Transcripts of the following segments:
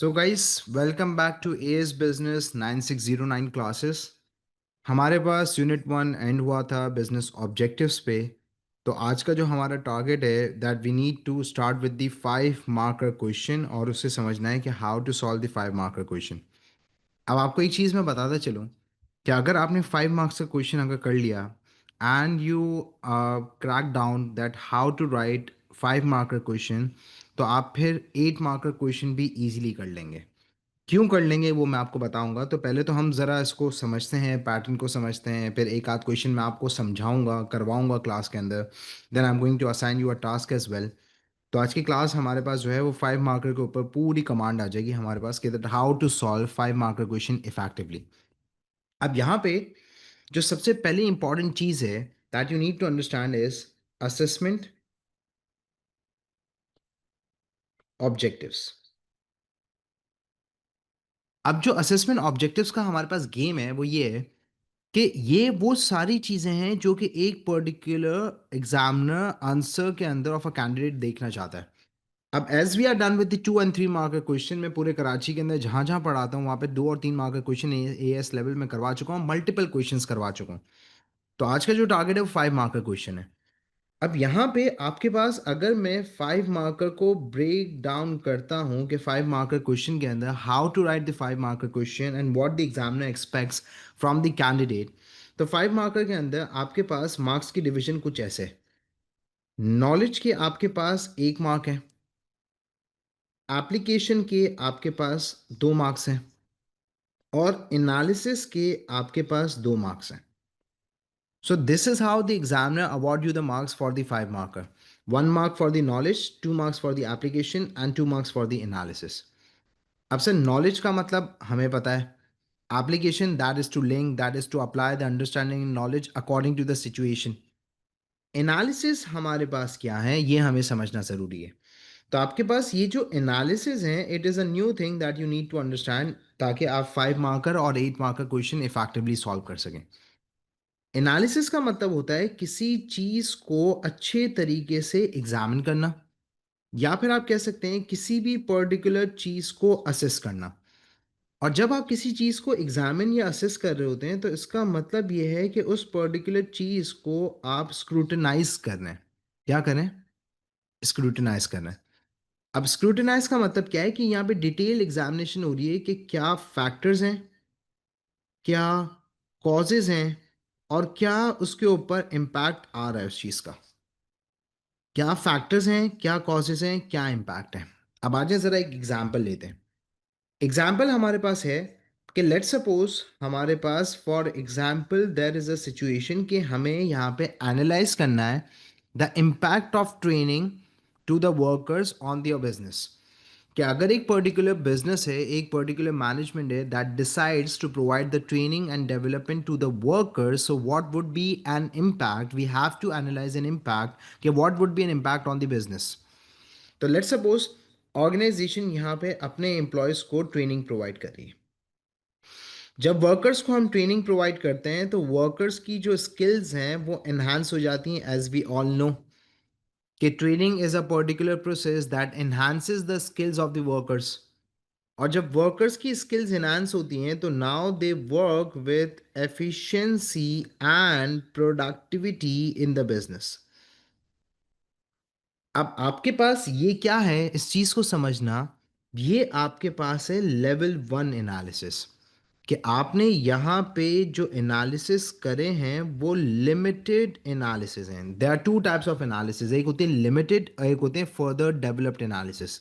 So guys, welcome back to AS business 9609 classes. हमारे पास unit 1 and हुआ था बिजनेस ऑब्जेक्टिव्स पे। तो आज का जो हमारा टारगेट है that we need to start with the 5 marker question और उसे समझना है कि how to solve the 5 marker question. अब आपको एक चीज़ मैं बताता चलूँ कि अगर आपने 5 मार्क्स का क्वेश्चन अगर कर लिया and you crack down that how to write 5 marker question, तो आप फिर 8 मार्कर क्वेश्चन भी ईजिली कर लेंगे। क्यों कर लेंगे वो मैं आपको बताऊंगा। तो पहले तो हम ज़रा इसको समझते हैं, पैटर्न को समझते हैं, फिर एक आध क्वेश्चन मैं आपको समझाऊंगा, करवाऊंगा क्लास के अंदर। Then I am going to assign you a task as well. तो आज की क्लास हमारे पास जो है वो 5 मार्कर के ऊपर पूरी कमांड आ जाएगी हमारे पास कि that how to solve 5 marker question effectively. अब यहाँ पे जो सबसे पहली इंपॉर्टेंट चीज़ है that you need to understand is assessment objectives. अब जो असेसमेंट ऑब्जेक्टिव्स का हमारे पास गेम है वो ये है कि ये वो सारी चीजें हैं जो कि एक पर्टिकुलर एग्जामिनर आंसर के अंदर ऑफ अ कैंडिडेट देखना चाहता है। अब as we are done with the 2 and 3 marker question, मैं पूरे कराची के अंदर जहां जहां पढ़ाता हूँ वहां पे 2 और 3 मार्कर क्वेश्चन एएस लेवल में करवा चुका हूँ, मल्टीपल क्वेश्चंस करवा चुका हूँ। तो आज का जो टारगेट है वो 5 मार्कर क्वेश्चन है। अब यहाँ पे आपके पास अगर मैं 5 मार्कर को ब्रेक डाउन करता हूँ कि 5 मार्कर क्वेश्चन के अंदर how to write the 5 marker question and what the examiner expects from the candidate. तो 5 मार्कर के अंदर आपके पास मार्क्स की डिवीजन कुछ ऐसे है। नॉलेज के आपके पास 1 मार्क है, एप्लीकेशन के आपके पास 2 मार्क्स हैं, और एनालिसिस के आपके पास 2 मार्क्स हैं। So this is how the examiner award you the marks for the 5 marker. 1 mark for the knowledge, 2 marks for the application and 2 marks for the analysis. अब से knowledge का मतलब हमें पता है। Application, that is to link, that is to apply the understanding and knowledge according to the situation. Analysis हमारे पास क्या है ये हमें समझना ज़रूरी है। तो आपके पास ये जो एनालिसिस है it is a new thing that you need to understand ताकि आप 5 मार्कर और 8 मार्कर क्वेश्चन इफेक्टिवली सॉल्व कर सकें। एनालिसिस का मतलब होता है किसी चीज को अच्छे तरीके से एग्जामिन करना, या फिर आप कह सकते हैं किसी भी पर्टिकुलर चीज को असेस करना। और जब आप किसी चीज को एग्जामिन या असेस कर रहे होते हैं तो इसका मतलब यह है कि उस पर्टिकुलर चीज को आप स्क्रूटनाइज कर रहे हैं। क्या करें? स्क्रूटनाइज करना है। अब स्क्रूटनाइज का मतलब क्या है कि यहाँ पे डिटेल एग्जामिनेशन हो रही है कि क्या फैक्टर्स हैं, क्या कॉजेज हैं, और क्या उसके ऊपर इम्पैक्ट आ रहा है उस चीज़ का। क्या फैक्टर्स हैं, क्या कॉजेज हैं, क्या इम्पैक्ट है। अब आ जाए ज़रा एक एग्जाम्पल लेते हैं। एग्जाम्पल हमारे पास है कि लेट्स सपोज हमारे पास for example there is a situation कि हमें यहाँ पे एनालाइज करना है the impact of training to the workers on their business. कि अगर एक पर्टिकुलर बिजनेस है, एक पर्टिकुलर मैनेजमेंट है that decides to provide the training and development to the workers, so what would be an impact, we have to analyse an impact कि what would be an impact on the business. तो let's suppose organisation यहाँ पे अपने employees को training provide कर रही है। जब वर्कर्स को हम ट्रेनिंग प्रोवाइड करते हैं तो वर्कर्स की जो स्किल्स हैं वो एनहांस हो जाती हैं। एज वी ऑल नो कि training is a particular process that enhances the skills of the workers. और जब वर्कर्स की स्किल्स इनहांस होती हैं तो now they work with efficiency and productivity in the business. अब आपके पास ये क्या है इस चीज को समझना, ये आपके पास है लेवल 1 एनालिसिस। कि आपने यहाँ पे जो एनालिसिस करे हैं वो लिमिटेड एनालिसिस हैं। There are two types of analysis, एक होते हैं लिमिटेड और एक होते हैं फर्दर डेवलप्ड एनालिसिस।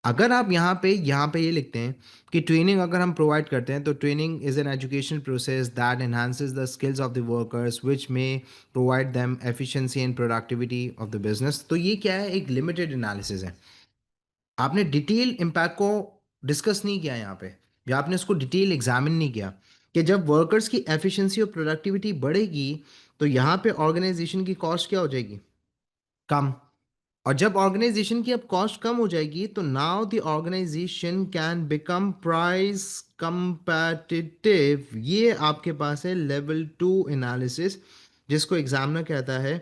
अगर आप यहाँ पे ये लिखते हैं कि ट्रेनिंग अगर हम प्रोवाइड करते हैं तो training is an education process that enhances the skills of the workers which में provide them efficiency and productivity of the business. तो ये क्या है? एक लिमिटेड एनालिसिस है। आपने डिटेल इम्पैक्ट को डिस्कस नहीं किया यहाँ पे, या आपने उसको डिटेल एग्जामिन नहीं किया कि जब वर्कर्स की एफिशिएंसी और प्रोडक्टिविटी बढ़ेगी तो यहाँ पे ऑर्गेनाइजेशन की कॉस्ट क्या हो जाएगी? कम। और जब ऑर्गेनाइजेशन की अब कॉस्ट कम हो जाएगी तो now the organisation can become price competitive. ये आपके पास है लेवल 2 एनालिसिस, जिसको एग्जामिनर कहता है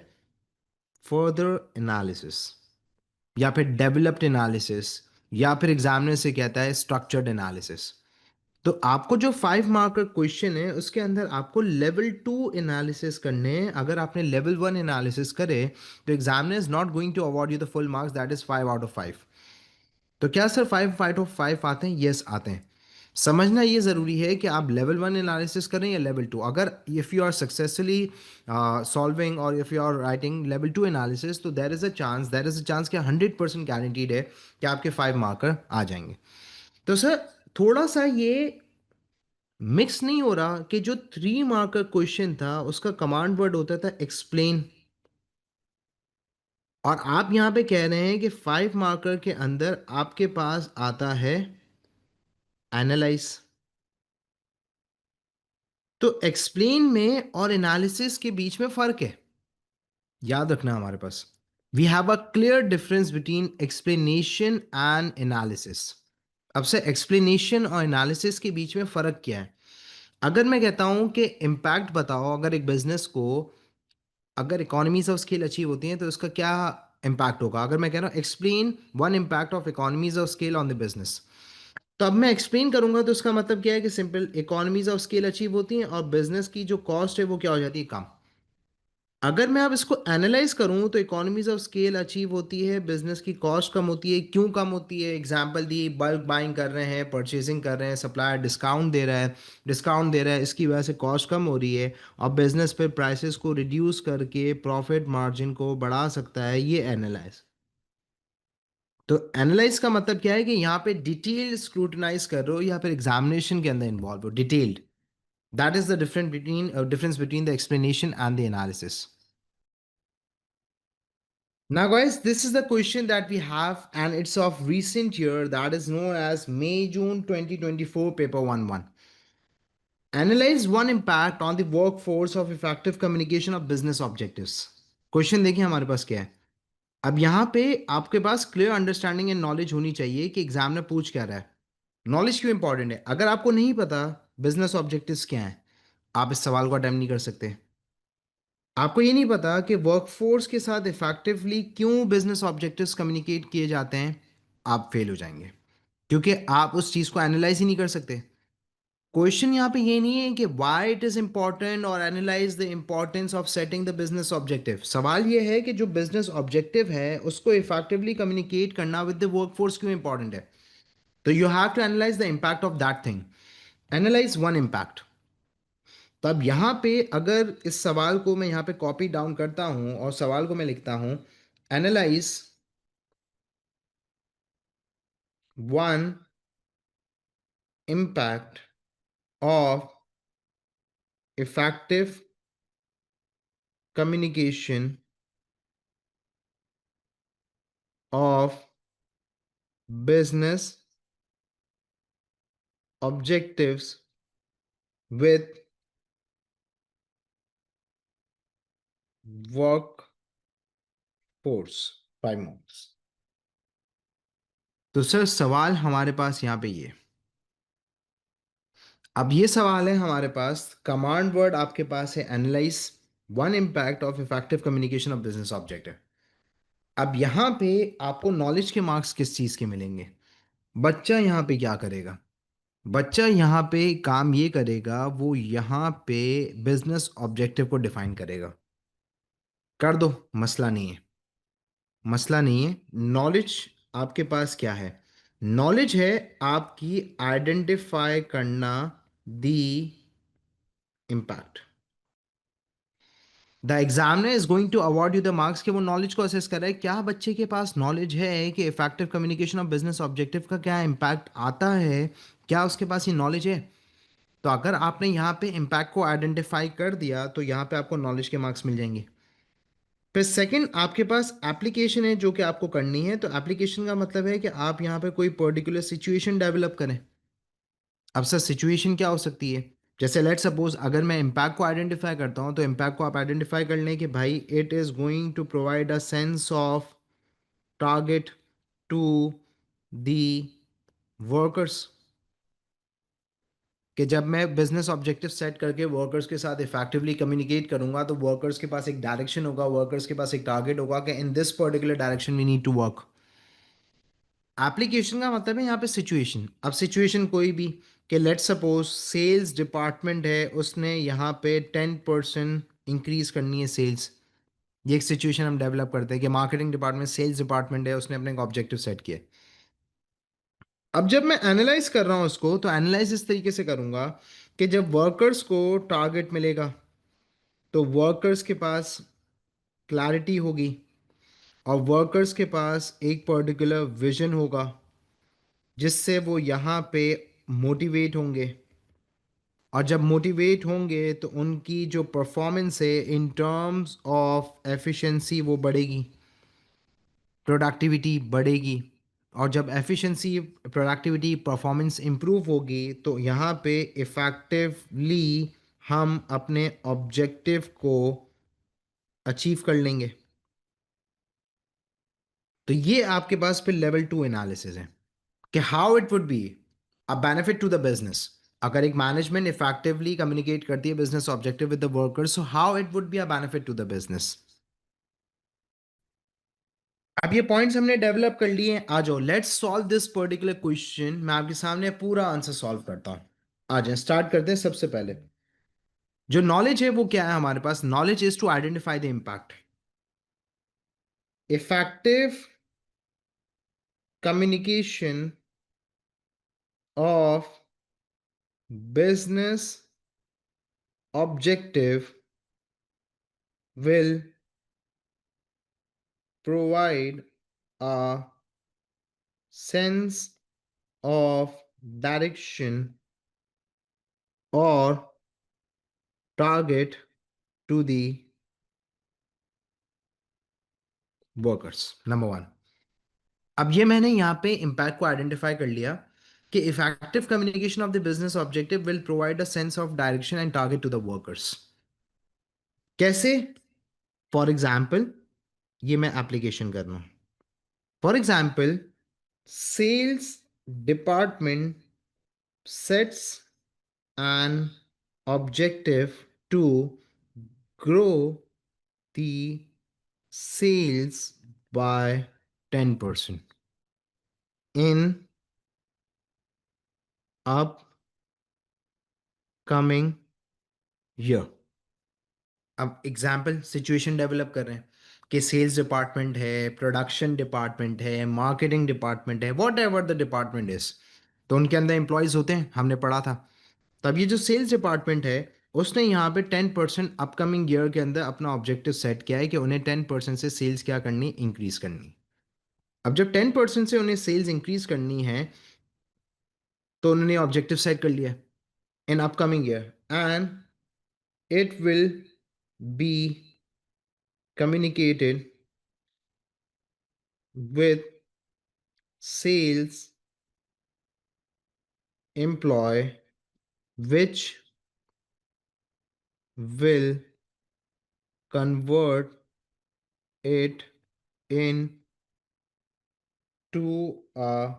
फर्दर एनालिसिस या फिर डेवलप्ड एनालिसिस या फिर एग्जामिनर से कहता है स्ट्रक्चर्ड एनालिसिस। तो आपको जो 5 मार्कर क्वेश्चन है उसके अंदर आपको लेवल 2 एनालिसिस करने हैं। अगर आपने लेवल 1 एनालिसिस करे तो examiner is not going to award you the full marks, that is 5 out of 5। तो क्या सर 5 आउट ऑफ 5 आते हैं? यस आते हैं। समझना ये ज़रूरी है कि आप लेवल 1 एनालिसिस करें या लेवल 2। अगर if you are successfully solving और if you are writing level 2 analysis, तो देर इज़ अ चांस कि 100% गारंटीड है कि आपके 5 मार्कर आ जाएंगे। तो सर थोड़ा सा ये मिक्स नहीं हो रहा कि जो 3 मार्कर क्वेश्चन था उसका कमांड वर्ड होता था एक्सप्लेन, और आप यहां पे कह रहे हैं कि 5 मार्कर के अंदर आपके पास आता है एनालाइज। तो एक्सप्लेन में और एनालिसिस के बीच में फर्क है, याद रखना हमारे पास। We have a clear difference between explanation and analysis. अब से एक्सप्लेनेशन और एनालिसिस के बीच में फर्क क्या है? अगर मैं कहता हूं कि इम्पैक्ट बताओ, अगर एक बिजनेस को अगर इकोनॉमीज ऑफ स्केल अचीव होती हैं तो उसका क्या इम्पैक्ट होगा। अगर मैं कह रहा हूँ explain one impact of economies of scale on the business, तो अब मैं एक्सप्लेन करूंगा तो उसका मतलब क्या है कि simple economies of scale achieve होती हैं और बिजनेस की जो कॉस्ट है वो क्या हो जाती है, कम। अगर मैं अब इसको एनालाइज करूं तो इकोनॉमीज ऑफ स्केल अचीव होती है, बिजनेस की कॉस्ट कम होती है। क्यों कम होती है? एग्जांपल दी, बल्क बाइंग कर रहे हैं, परचेजिंग कर रहे हैं, सप्लायर डिस्काउंट दे रहा है, इसकी वजह से कॉस्ट कम हो रही है और बिजनेस पे प्राइसेस को रिड्यूस करके प्रॉफिट मार्जिन को बढ़ा सकता है। ये एनालाइज। तो एनालाइज का मतलब क्या है कि यहाँ पे डिटेल स्क्रूटनाइज कर रहे हो या फिर एग्जामिनेशन के अंदर इन्वॉल्व हो, detailed. That is the difference between the explanation and the analysis. Now, guys, this is the question that we have, and it's of recent year, that is known as May June 2024 paper 1-1. Analyze one impact on the workforce of effective communication of business objectives. Question देखिए हमारे पास क्या है। अब यहाँ पे आपके पास clear understanding and knowledge होनी चाहिए कि एग्जाम में पूछ क्या रहा है। नॉलेज क्यों इंपॉर्टेंट है? अगर आपको नहीं पता बिजनेस ऑब्जेक्टिव्स क्या हैं, आप इस सवाल को अटेम्प्ट नहीं कर सकते। आपको ये नहीं पता कि वर्कफोर्स के साथ इफेक्टिवली क्यों बिजनेस ऑब्जेक्टिव्स कम्युनिकेट किए जाते हैं, आप फेल हो जाएंगे, क्योंकि आप उस चीज को एनालाइज ही नहीं कर सकते। क्वेश्चन यहाँ पे ये नहीं है कि व्हाई इट इज इंपॉर्टेंट और analyse the importance of setting the business objective. सवाल ये है कि जो बिजनेस ऑब्जेक्टिव है उसको इफेक्टिवली कम्युनिकेट करना विद द वर्कफोर्स क्यों इंपॉर्टेंट है। तो you have to analyse the impact of that thing. Analyse one impact. तो अब यहाँ पे अगर इस सवाल को मैं यहाँ पे कॉपी डाउन करता हूँ और सवाल को मैं लिखता हूँ, analyse one impact of effective communication of business objectives with workforce 5 months। तो सर सवाल हमारे पास यहाँ पे ये, अब ये सवाल है हमारे पास, कमांड वर्ड आपके पास है analyse one impact of effective communication of business objective. अब यहाँ पे आपको नॉलेज के मार्क्स किस चीज़ के मिलेंगे? बच्चा यहाँ पे क्या करेगा? बच्चा यहाँ पे काम ये करेगा, वो यहाँ पे बिजनेस ऑब्जेक्टिव को डिफाइन करेगा। कर दो, मसला नहीं है, मसला नहीं है। नॉलेज आपके पास क्या है? नॉलेज है आपकी आइडेंटिफाई करना the impact. The examiner is going to award you the marks कि वो नॉलेज को असेस कर रहा है। क्या बच्चे के पास नॉलेज है कि effective communication of business objective का क्या इम्पैक्ट आता है? क्या उसके पास ये नॉलेज है? तो अगर आपने यहाँ पे इम्पैक्ट को आइडेंटिफाई कर दिया तो यहाँ पे आपको नॉलेज के मार्क्स मिल जाएंगे। फिर सेकंड आपके पास एप्लीकेशन है जो कि आपको करनी है। तो एप्लीकेशन का मतलब है कि आप यहाँ पे कोई पर्टिकुलर सिचुएशन डेवलप करें। अब सर सिचुएशन क्या हो सकती है? जैसे लेट सपोज अगर मैं इम्पैक्ट को आइडेंटिफाई करता हूँ तो इम्पैक्ट को आप आइडेंटिफाई कर लें कि भाई it is going to provide a sense of target to the workers. कि जब मैं बिजनेस ऑब्जेक्टिव सेट करके वर्कर्स के साथ इफेक्टिवली कम्युनिकेट करूंगा तो वर्कर्स के पास एक डायरेक्शन होगा, वर्कर्स के पास एक टारगेट होगा कि in this particular direction we need to work. Application का मतलब है यहाँ पे सिचुएशन। अब सिचुएशन कोई भी, कि लेट्स सपोज सेल्स डिपार्टमेंट है, उसने यहाँ पे 10% इंक्रीज करनी है सेल्स। ये एक सिचुएशन हम डेवलप करते हैं कि मार्केटिंग डिपार्टमेंट, सेल्स डिपार्टमेंट है, उसने अपने एक ऑब्जेक्टिव सेट किया। अब जब मैं एनालाइज कर रहा हूँ उसको, तो एनालाइज इस तरीके से करूँगा कि जब वर्कर्स को टारगेट मिलेगा तो वर्कर्स के पास क्लैरिटी होगी, और वर्कर्स के पास एक पर्टिकुलर विजन होगा जिससे वो यहाँ पे मोटिवेट होंगे। और जब मोटिवेट होंगे तो उनकी जो परफॉर्मेंस है इन टर्म्स ऑफ एफिशिएंसी वो बढ़ेगी, प्रोडक्टिविटी बढ़ेगी। और जब एफिशिएंसी, प्रोडक्टिविटी, परफॉर्मेंस इंप्रूव होगी तो यहाँ पे इफ़ेक्टिवली हम अपने ऑब्जेक्टिव को अचीव कर लेंगे। तो ये आपके पास फिर लेवल 2 एनालिसिस है कि how it would be a benefit to the business. अगर एक मैनेजमेंट इफेक्टिवली कम्युनिकेट करती है business objective with the workers, so how it would be a benefit to the business. अब ये पॉइंट्स हमने डेवलप कर लिए हैं, आ जाओ let's solve this particular question. मैं आपके सामने पूरा आंसर सॉल्व करता हूं। आ जाए, स्टार्ट करते हैं। सबसे पहले जो नॉलेज है वो क्या है हमारे पास? Knowledge is to identify the impact. Effective communication of business objective will provide a sense of direction or target to the workers. Number one. अब ये मैंने यहाँ पे इम्पैक्ट को आइडेंटिफाई कर लिया कि effective communication of the business objective will provide a sense of direction and target to the workers. कैसे? फॉर एग्जाम्पल, ये मैं एप्लीकेशन कर रहा हूं। For example, sales department sets an objective to grow the sales by 10% in upcoming year। अब example situation develop कर रहे हैं कि सेल्स डिपार्टमेंट है, प्रोडक्शन डिपार्टमेंट है, मार्केटिंग डिपार्टमेंट है, what ever the department is. तो उनके अंदर एम्प्लॉयज होते हैं, हमने पढ़ा था। तब ये जो सेल्स डिपार्टमेंट है, उसने यहाँ पे 10% अपकमिंग ईयर के अंदर अपना ऑब्जेक्टिव सेट किया है कि उन्हें 10% से सेल्स क्या करनी, इंक्रीज करनी। अब जब 10% से उन्हें सेल्स इंक्रीज करनी है तो उन्होंने ऑब्जेक्टिव सेट कर लिया in upcoming year, and it will be communicated with sales employee, which will convert it into a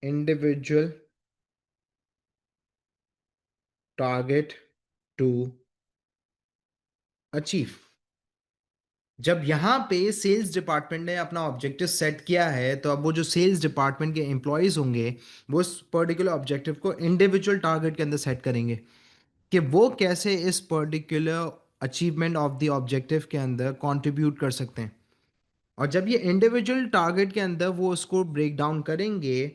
individual target to achieve। जब यहाँ पे सेल्स डिपार्टमेंट ने अपना ऑब्जेक्टिव सेट किया है, तो अब वो जो सेल्स डिपार्टमेंट के एम्प्लॉयज होंगे वो उस पर्टिकुलर ऑब्जेक्टिव को इंडिविजुअल टारगेट के अंदर सेट करेंगे कि वो कैसे इस particular achievement of the objective के अंदर कंट्रीब्यूट कर सकते हैं। और जब ये इंडिविजुअल टारगेट के अंदर वो उसको ब्रेक डाउन करेंगे,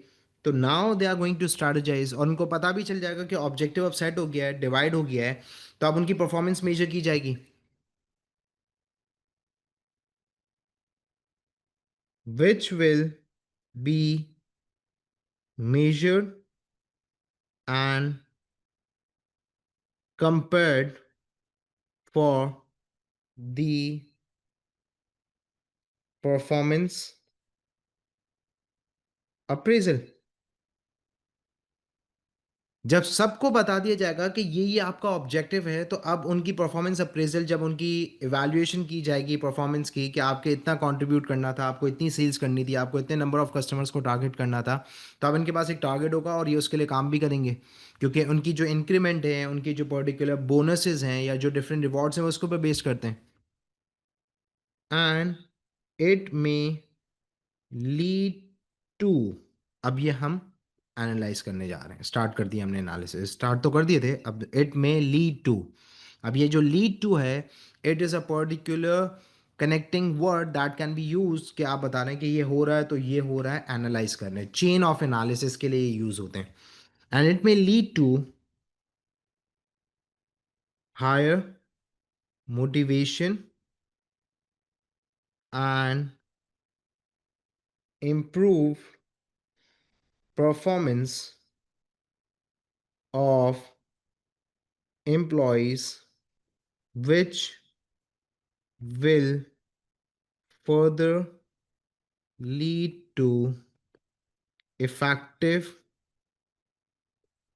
तो now they are going to strategise, और उनको पता भी चल जाएगा कि ऑब्जेक्टिव अब सेट हो गया है, डिवाइड हो गया है, तो अब उनकी परफॉर्मेंस मेजर की जाएगी, which will be measured and compared for the performance appraisal। जब सबको बता दिया जाएगा कि ये आपका ऑब्जेक्टिव है, तो अब उनकी परफॉर्मेंस अप्रेजल, जब उनकी इवैल्यूएशन की जाएगी परफॉर्मेंस की, कि आपके इतना कंट्रीब्यूट करना था, आपको इतनी सेल्स करनी थी, आपको इतने नंबर ऑफ कस्टमर्स को टारगेट करना था, तो अब इनके पास एक टारगेट होगा और ये उसके लिए काम भी करेंगे, क्योंकि उनकी जो इंक्रीमेंट है, उनकी जो पर्टिकुलर बोनसेस हैं या जो डिफरेंट रिवॉर्ड्स हैं वो उसके ऊपर बेस करते हैं। And it may lead to अब ये हम एनालाइज करने जा रहे हैं, स्टार्ट कर दिया हमने एनालिसिस, स्टार्ट तो कर दिए थे, अब इट में लीड टू। अब ये जो लीड टू है, it is a particular connecting word that can be use, कि आप बता रहे हैं कि ये हो रहा है तो ये हो रहा है, एनालाइज करने, चेन ऑफ एनालिसिस के लिए ये यूज होते हैं। And it may lead to higher motivation and improve performance of employees, which will further lead to effective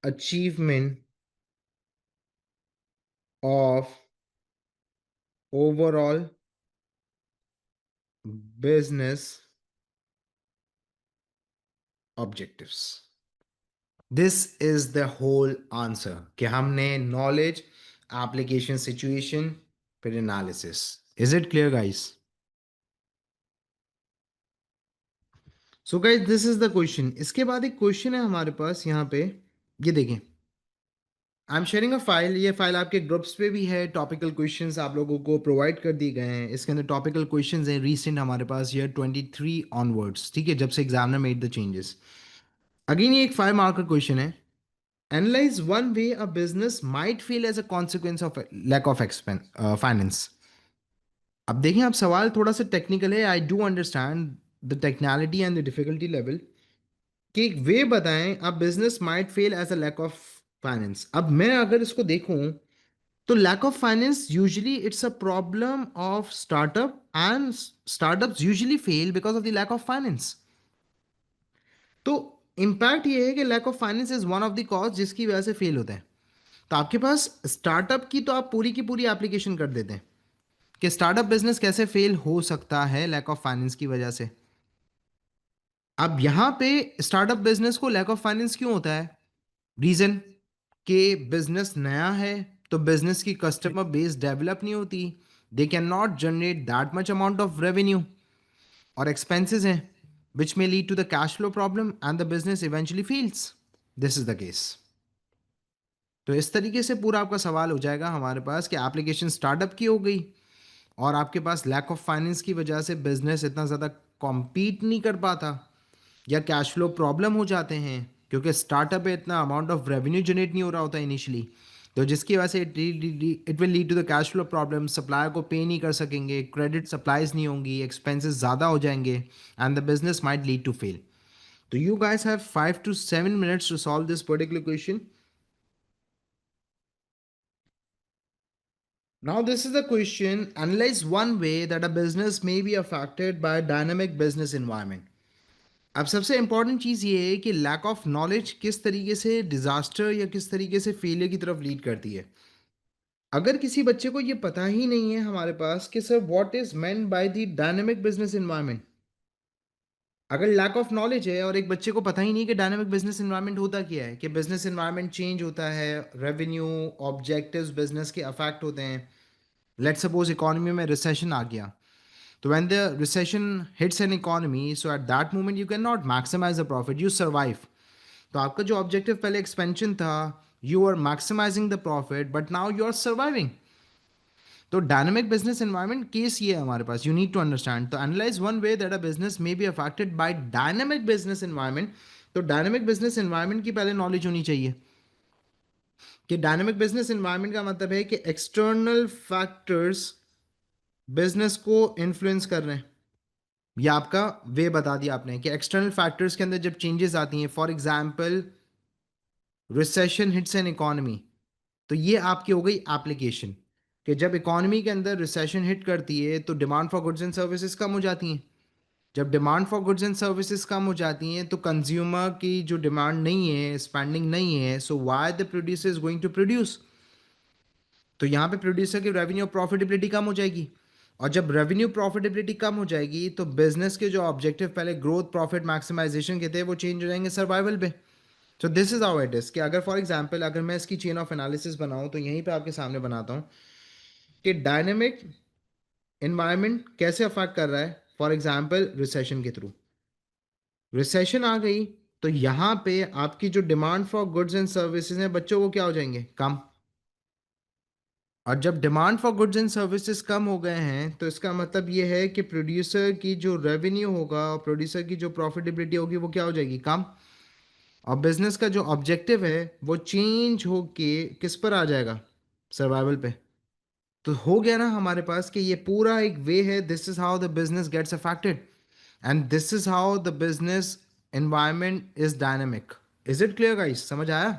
achievement of overall business objectives. This is the whole answer कि हमने knowledge, application situation, फिर analysis. Is it clear, guys? So guys this is the question. इसके बाद एक question है हमारे पास यहाँ पे, ये देखें, I am sharing a file, ये फाइल आपके ग्रुप्स पे भी है, टॉपिकल क्वेश्चंस आप लोगों को प्रोवाइड कर दिए गए हैं। इसके अंदर टॉपिकल क्वेश्चंस हैं रीसेंट हमारे पास ईयर 23 ऑनवर्ड्स, ठीक है, जब से examiner made the changes. Again ये एक 5 मार्कर क्वेश्चन है। Analyse one way a business might feel as a consequence of lack of finance. अब देखें, आप सवाल थोड़ा सा टेक्निकल है, I do understand the technicality and the difficulty level, कि एक वे बताएं अब business might fail as a lack of finance. अब मैं अगर इसको देखूं तो lack of finance usually it's a problem of startup, and startups usually fail because of the lack of finance. तो इम्पैक्ट ये है कि lack of finance is one of the cause जिसकी वजह से फेल होता है। तो आपके पास स्टार्टअप की तो आप पूरी की पूरी एप्लीकेशन कर देते हैं कि स्टार्टअप बिजनेस कैसे फेल हो सकता है लैक ऑफ फाइनेंस की वजह से। अब यहां पे स्टार्टअप बिजनेस को लैक ऑफ फाइनेंस क्यों होता है? रीजन कि बिजनेस नया है, तो बिजनेस की कस्टमर बेस डेवलप नहीं होती, they can not generate that much amount of revenue, और एक्सपेंसेस हैं which may lead to the cash flow problem and the business eventually fails. This is the case. तो इस तरीके से पूरा आपका सवाल हो जाएगा हमारे पास कि एप्लीकेशन स्टार्टअप की हो गई और आपके पास लैक ऑफ फाइनेंस की वजह से बिजनेस इतना ज़्यादा कॉम्पीट नहीं कर पाता, या कैश फ्लो प्रॉब्लम हो जाते हैं क्योंकि स्टार्टअप में इतना अमाउंट ऑफ रेवेन्यू जनरेट नहीं हो रहा होता इनिशियली, तो जिसकी वजह से it will lead to the cash flow problem, supplier को पे नहीं कर सकेंगे, क्रेडिट सप्लाईज नहीं होंगी, एक्सपेंसेस ज़्यादा हो जाएंगे, and the business might lead to fail. तो you guys have 5 to 7 minutes to solve this particular question. Now, this is the question. Analyze one way that a business may be affected by a dynamic business environment. अब सबसे important चीज़ ये है कि lack of knowledge किस तरीके से disaster या किस तरीके से फेलियर की तरफ लीड करती है। अगर किसी बच्चे को ये पता ही नहीं है हमारे पास कि sir what is meant by the dynamic business environment, अगर लैक ऑफ नॉलेज है और एक बच्चे को पता ही नहीं कि डायनेमिक बिजनेस एनवायरनमेंट होता क्या है, कि बिजनेस एनवायरनमेंट चेंज होता है, रेवेन्यू ऑब्जेक्टिव्स बिजनेस के अफेक्ट होते हैं, लेट सपोज इकोनॉमी में रिसेशन आ गया, तो when the recession hits an economy, so at that moment you cannot maximize the profit, you survive. तो आपका जो ऑब्जेक्टिव पहले एक्सपेंशन था, you are maximising the profit but now you are surviving. तो dynamic business environment case ये है हमारे पास, यू नीड टू अंडरस्टैंड। तो analyse one way that a business may be affected by dynamic business environment. तो dynamic business environment की पहले knowledge होनी चाहिए कि डायनामिक बिजनेस एनवायरनमेंट का मतलब है कि एक्सटर्नल फैक्टर्स बिजनेस को इन्फ्लुएंस कर रहे हैं। ये आपका वे बता दिया आपने कि एक्सटर्नल फैक्टर्स के अंदर जब चेंजेस आती हैं, for example recession hits an economy, तो ये आपकी हो गई एप्लीकेशन, कि जब इकोनॉमी के अंदर रिसेशन हिट करती है तो demand for goods and services कम हो जाती हैं। जब demand for goods and services कम हो जाती हैं तो कंज्यूमर की जो डिमांड नहीं है, स्पेंडिंग नहीं है, so why the producer is going to produce. तो यहाँ पे प्रोड्यूसर की रेवेन्यू प्रॉफिटेबिलिटी कम हो जाएगी, और जब रेवेन्यू प्रॉफिटेबिलिटी कम हो जाएगी तो बिजनेस के जो ऑब्जेक्टिव पहले ग्रोथ प्रॉफिट मैक्सिमाइजेशन के थे वो चेंज हो जाएंगे सर्वाइवल पे। तो this is how it is कि अगर फॉर एग्जांपल अगर मैं इसकी चेन ऑफ एनालिसिस बनाऊं तो यहीं पे आपके सामने बनाता हूं कि डायनेमिक इन्वायरमेंट कैसे अफेक्ट कर रहा है, फॉर एग्जांपल रिसेशन के थ्रू। रिसेशन आ गई तो यहाँ पे आपकी जो demand for goods and services है बच्चों, वो क्या हो जाएंगे? कम। और जब demand for goods and services कम हो गए हैं तो इसका मतलब ये है कि प्रोड्यूसर की जो रेवेन्यू होगा और प्रोड्यूसर की जो प्रॉफिटेबिलिटी होगी वो क्या हो जाएगी? कम। और बिजनेस का जो ऑब्जेक्टिव है वो चेंज होके किस पर आ जाएगा? सर्वाइवल पे। तो हो गया ना हमारे पास कि ये पूरा एक वे है, this is how the business gets affected and this is how the business environment is dynamic. Is it clear guys? समझ आया?